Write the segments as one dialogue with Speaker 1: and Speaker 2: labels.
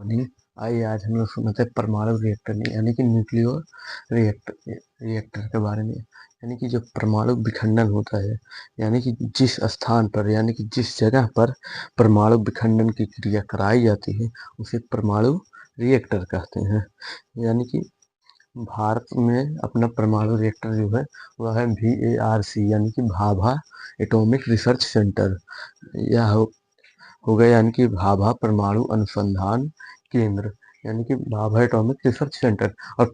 Speaker 1: Morning. आइए आज हम लोग सुनते हैं परमाणु रिएक्टर यानी कि न्यूक्लियर रिएक्टर रिएक्टर के बारे में। यानी कि जो परमाणु विखंडन होता है, यानी कि जिस स्थान पर यानी कि जिस जगह पर परमाणु विखंडन की क्रिया कराई जाती है उसे परमाणु रिएक्टर कहते हैं। यानी कि भारत में अपना परमाणु रिएक्टर जो है वह है VARC यानी कि भाभा एटॉमिक रिसर्च सेंटर। यह हो गया यानी कि भाभा परमाणु अनुसंधान केंद्र यानी कि भाभा एटॉमिक रिसर्च सेंटर। और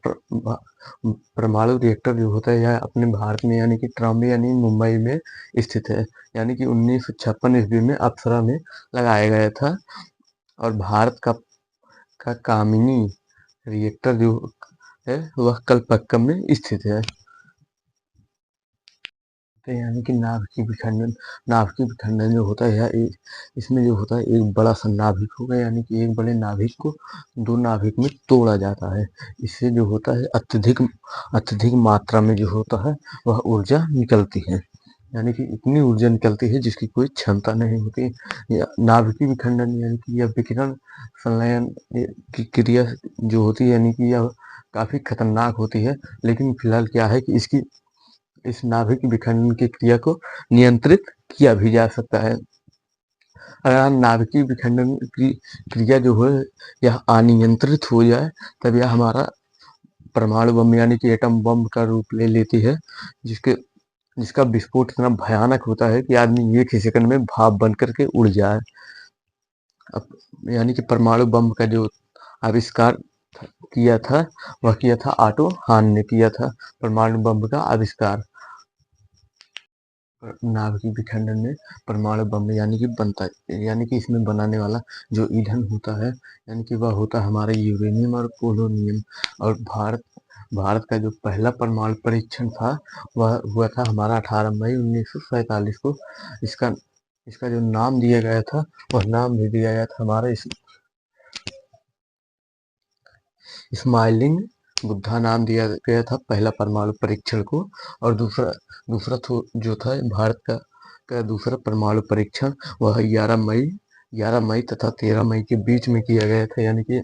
Speaker 1: परमाणु रिएक्टर जो होता है यह अपने भारत में यानी कि ट्रॉम्बे यानी मुंबई में स्थित है। यानी कि 1956 ईस्वी में अप्सरा में लगाया गया था। और भारत का कामिनी रिएक्टर जो है वह कलपक्कम में स्थित है। यानी कि नाभिकीय विखंडन जो होता है इसमें जो होता है एक बड़ा सा नाभिक होगा, यानी कि एक बड़े नाभिक को दो नाभिक में तोड़ा जाता है। इससे जो होता है अत्यधिक मात्रा में जो होता है वह ऊर्जा निकलती है। यानी कि इतनी ऊर्जा निकलती है जिसकी कोई क्षमता नहीं होती। नाभिकीय विखंडन यानी कि यह विकिरण संलयन की क्रिया जो होती है यानी कि यह काफी खतरनाक होती है। लेकिन फिलहाल क्या है कि इस नाभिक विखंडन की क्रिया को नियंत्रित किया भी जा सकता है। अगर नाभिकीय विखंडन की क्रिया जो है यह अनियंत्रित हो जाए तब यह हमारा परमाणु बम यानी कि एटम बम का रूप ले लेती है, जिसका विस्फोट इतना भयानक होता है कि आदमी एक ही सेकंड में भाप बन करके उड़ जाए। अब यानी कि परमाणु बम का जो आविष्कार किया था वह किया था ऑटो हान ने किया था परमाणु बम का आविष्कार। नाभिकीय विखंडन में परमाणु बम यानी कि बनता है, यानी कि इसमें बनाने वाला जो ईंधन होता है यानी कि वह होता है हमारा यूरेनियम और पोलोनियम। और भारत का जो पहला परमाणु परीक्षण था वह हुआ था हमारा 18 मई 1947 को। इसका इसका जो नाम दिया गया था वह नाम भी दिया गया था हमारा स्माइलिंग बुद्धा नाम दिया गया था पहला परमाणु परीक्षण को। और दूसरा जो था भारत का दूसरा परमाणु परीक्षण वह 11 मई तथा 13 मई के बीच में किया गया था। यानी कि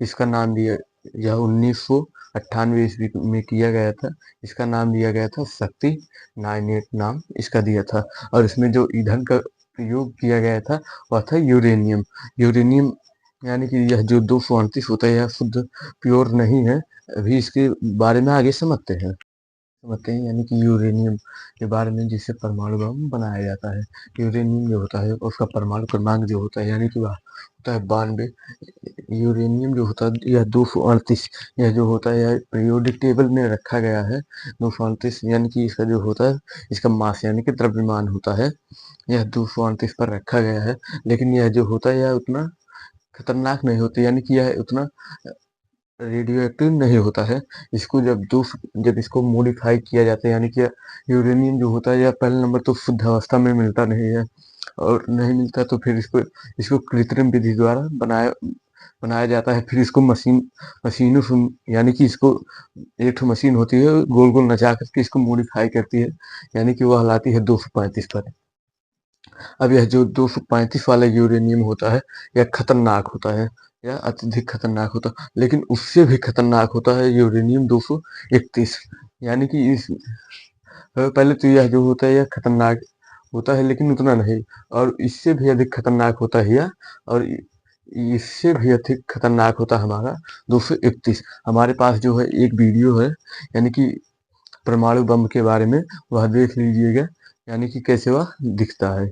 Speaker 1: इसका नाम दिया यह 1998 ईस्वी में किया गया था। इसका नाम दिया गया था शक्ति 98 नाम इसका दिया था। और इसमें जो ईंधन का प्रयोग किया गया था वह था यूरेनियम यानी कि यह जो 238 होता है यह शुद्ध प्योर नहीं है। अभी इसके बारे में आगे समझते हैं यानी कि यूरेनियम के बारे में जिससे परमाणु बम बनाया जाता है। यूरेनियम जो होता है उसका परमाणु क्रमांक जो होता है यानी कि वह होता है 92। यूरेनियम जो होता है यह 238 यह जो होता है यह पीरियोडिक टेबल में रखा गया है 238। यानी कि इसका जो होता है इसका मास यानी कि द्रव्यमान होता है यह 238 पर रखा गया है। लेकिन यह जो होता है यह उतना खतरनाक नहीं होती, यानी कि यह उतना रेडियो एक्टिव नहीं होता है। इसको जब इसको मॉडिफाई किया जाता है यानी कि यूरेनियम जो होता है यह पहले नंबर तो शुद्ध अवस्था में मिलता नहीं है। और नहीं मिलता तो फिर इसको कृत्रिम विधि द्वारा बनाया जाता है। फिर इसको मशीनों से यानी कि इसको एक मशीन होती है गोल गोल नचा करके इसको मॉडिफाई करती है, यानी कि वह लाती है 235 पर। अब यह जो 235 वाला यूरेनियम होता है यह खतरनाक होता है, यह अत्यधिक खतरनाक होता है। लेकिन उससे भी खतरनाक होता है यूरेनियम 231। यानी कि पहले तो यह जो होता है यह खतरनाक होता है लेकिन उतना नहीं। और इससे भी अधिक खतरनाक होता है यह। और इससे भी अधिक खतरनाक होता है हमारा 231। हमारे पास जो है एक वीडियो है यानी कि परमाणु बम के बारे में, वह देख लीजिएगा यानी कि कैसे वह दिखता है।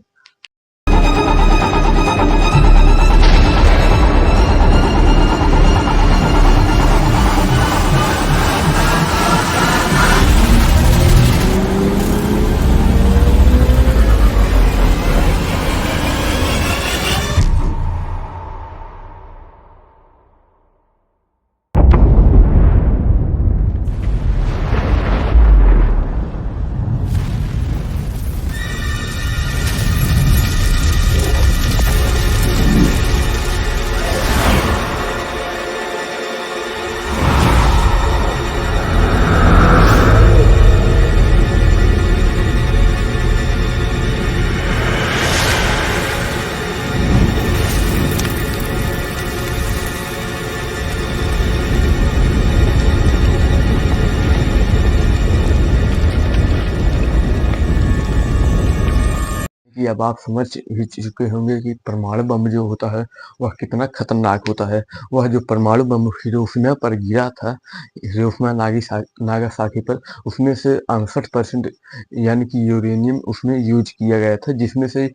Speaker 1: कि अब आप समझ ही चुके होंगे कि परमाणु बम जो होता है वह कितना खतरनाक होता है। वह जो परमाणु बम हिरोशिमा पर गिरा था, हिरोशिमा नागासाकी पर, उसमें से 68% यानी कि यूरेनियम उसमें यूज किया गया था, जिसमें से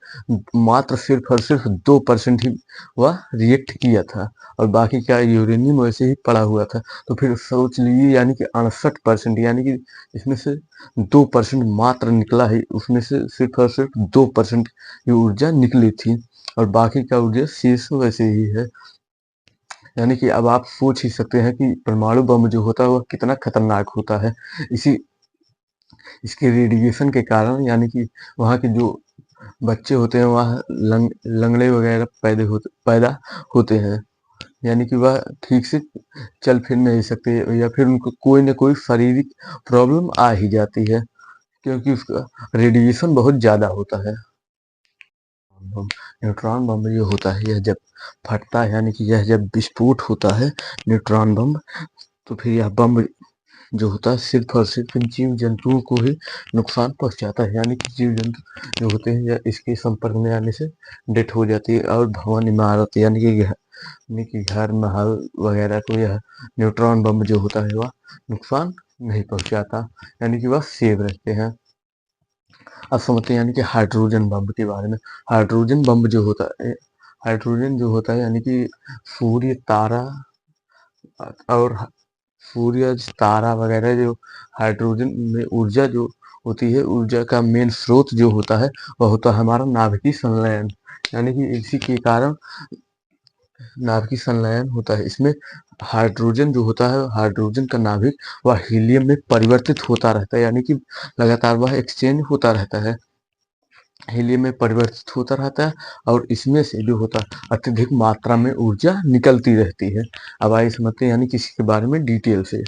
Speaker 1: मात्र सिर्फ और सिर्फ 2% ही वह रिएक्ट किया था और बाकी का यूरेनियम वैसे ही पड़ा हुआ था। तो फिर सोच लीजिए, यानी कि 68%, यानी कि इसमें से 2% मात्र निकला है, उसमें से सिर्फ और सिर्फ 2% की ऊर्जा निकली थी और बाकी का ऊर्जा शेष वैसे ही है। यानी कि अब आप सोच ही सकते हैं कि परमाणु बम जो होता है वह कितना खतरनाक होता है। इसी इसके रेडिएशन के कारण, यानी कि वहाँ के जो बच्चे होते हैं वह लंगड़े वगैरह पैदा होते हैं, यानी कि वह ठीक से चल फिर नहीं सकते या फिर उनको कोई ना कोई शारीरिक प्रॉब्लम आ ही जाती है, क्योंकि उसका रेडिएशन बहुत ज़्यादा होता है। बम न्यूट्रॉन बम जो होता है, यह जब फटता है, यानी कि यह जब विस्फोट होता है न्यूट्रॉन बम, तो फिर यह बम जो होता है सिर्फ और सिर्फ जीव जंतुओं को ही नुकसान पहुंचाता है। यानी कि जीव जंतु जो होते हैं या इसके संपर्क में आने से डेथ हो जाती है और भवन इमारत यानी कि घर महल वगैरह को यह न्यूट्रॉन बम जो होता है वह नुकसान नहीं पहुंचाता, यानी कि वह सेव रहते हैं। अब समझते हैं यानी कि हाइड्रोजन बम के बारे में। हाइड्रोजन बम जो होता है, हाइड्रोजन जो होता है यानी कि सूर्य तारा और सूर्य तारा वगैरह जो हाइड्रोजन में ऊर्जा जो होती है, ऊर्जा का मेन स्रोत जो होता है वह होता है हमारा नाभिकीय संलयन। यानी कि इसी के कारण नाभिकीय संलयन होता है। इसमें हाइड्रोजन जो होता है, हाइड्रोजन का नाभिक वह हीलियम में परिवर्तित होता रहता है, यानी कि लगातार वह एक्सचेंज होता रहता है, हीलियम में परिवर्तित होता रहता है और इसमें से जो होता है अत्यधिक मात्रा में ऊर्जा निकलती रहती है। अब आइए समझते हैं यानी कि इसके बारे में डिटेल से,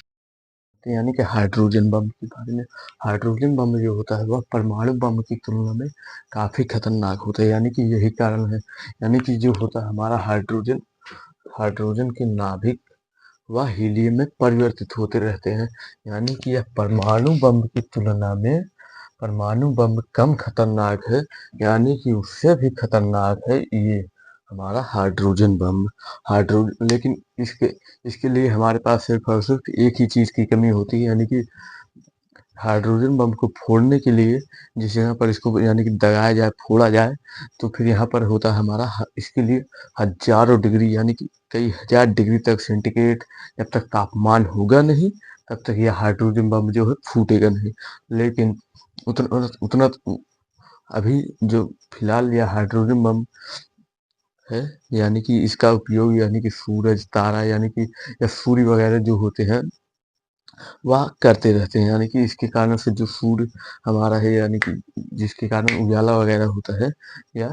Speaker 1: यानी कि हाइड्रोजन बम के बारे में। हाइड्रोजन बम जो होता है वह परमाणु बम की तुलना में काफी खतरनाक होता है, यानी कि यही कारण है, यानी कि जो होता है हमारा हाइड्रोजन, हाइड्रोजन के नाभिक वह हीलियम में परिवर्तित होते रहते हैं, यानी कि यह परमाणु बम की तुलना में परमाणु बम कम खतरनाक है, यानी कि उससे भी खतरनाक है ये हमारा हाइड्रोजन बम। लेकिन इसके इसके लिए हमारे पास सिर्फ और सिर्फ एक ही चीज की कमी होती है, यानी कि हाइड्रोजन बम को फोड़ने के लिए जिस जगह पर इसको यानी कि दगाया जाए, फोड़ा जाए, तो फिर यहाँ पर होता है हमारा इसके लिए हजारों डिग्री यानी कि कई हजार डिग्री तक सेंटीग्रेड जब तक तापमान होगा नहीं तब तक यह हाइड्रोजन बम जो है फूटेगा नहीं। लेकिन उतना उतना अभी जो फिलहाल यह हाइड्रोजन बम है, यानी कि इसका उपयोग यानी कि सूरज तारा यानी कि या सूर्य वगैरह जो होते हैं वह करते रहते हैं, यानी कि इसके कारण से जो सूर्य हमारा है, यानी कि जिसके कारण उजाला वगैरह होता है या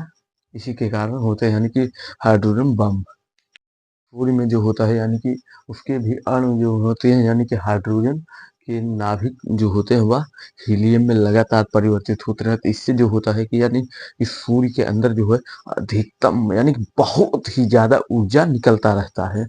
Speaker 1: इसी के कारण होते हैं, यानी कि हाइड्रोजन बम। सूर्य में जो होता है यानी कि उसके भी अणु जो होते हैं, यानी कि हाइड्रोजन के नाभिक जो होते हैं वह हीलियम में लगातार परिवर्तित होते रहते हैं। इससे जो होता है कि यानी इस सूर्य के अंदर जो है अधिकतम यानी कि बहुत ही ज्यादा ऊर्जा निकलता रहता है,